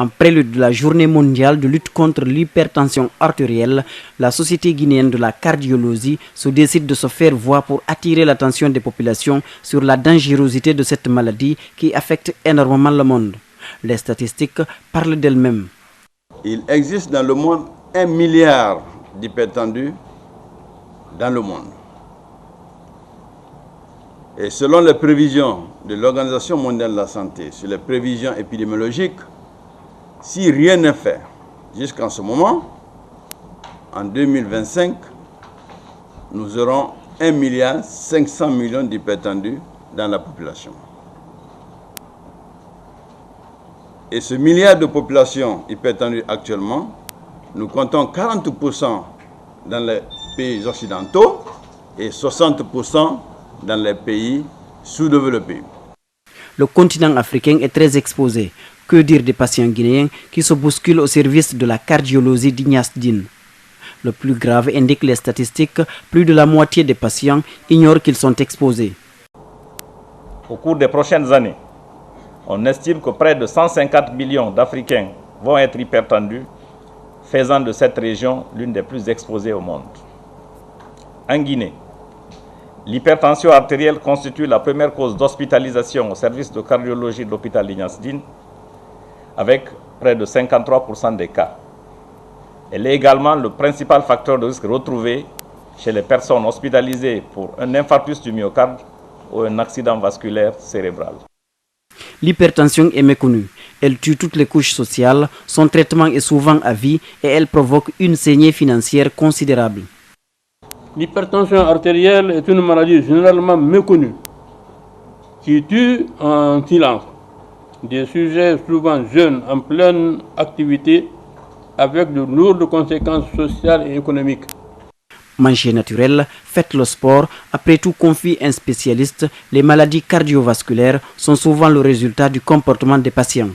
En prélude de la journée mondiale de lutte contre l'hypertension artérielle, la Société guinéenne de la cardiologie se décide de se faire voir pour attirer l'attention des populations sur la dangerosité de cette maladie qui affecte énormément le monde. Les statistiques parlent d'elles-mêmes. Il existe dans le monde 1 milliard d'hypertendus dans le monde. Et selon les prévisions de l'Organisation mondiale de la santé sur les prévisions épidémiologiques, si rien n'est fait jusqu'en ce moment, en 2025, nous aurons 1,5 milliard d'hypertendus dans la population. Et ce milliard de population hypertendue actuellement, nous comptons 40% dans les pays occidentaux et 60% dans les pays sous-développés. Le continent africain est très exposé. Que dire des patients guinéens qui se bousculent au service de la cardiologie d'Ignace Dine? Le plus grave, indique les statistiques, plus de la moitié des patients ignorent qu'ils sont exposés. Au cours des prochaines années, on estime que près de 150 millions d'Africains vont être hypertendus, faisant de cette région l'une des plus exposées au monde. En Guinée, l'hypertension artérielle constitue la première cause d'hospitalisation au service de cardiologie de l'hôpital Ignace Dine, avec près de 53% des cas. Elle est également le principal facteur de risque retrouvé chez les personnes hospitalisées pour un infarctus du myocarde ou un accident vasculaire cérébral. L'hypertension est méconnue. Elle tue toutes les couches sociales, son traitement est souvent à vie et elle provoque une saignée financière considérable. L'hypertension artérielle est une maladie généralement méconnue qui tue en silence des sujets souvent jeunes en pleine activité avec de lourdes conséquences sociales et économiques. Mangez naturel, faites le sport. Après tout, confie un spécialiste, les maladies cardiovasculaires sont souvent le résultat du comportement des patients.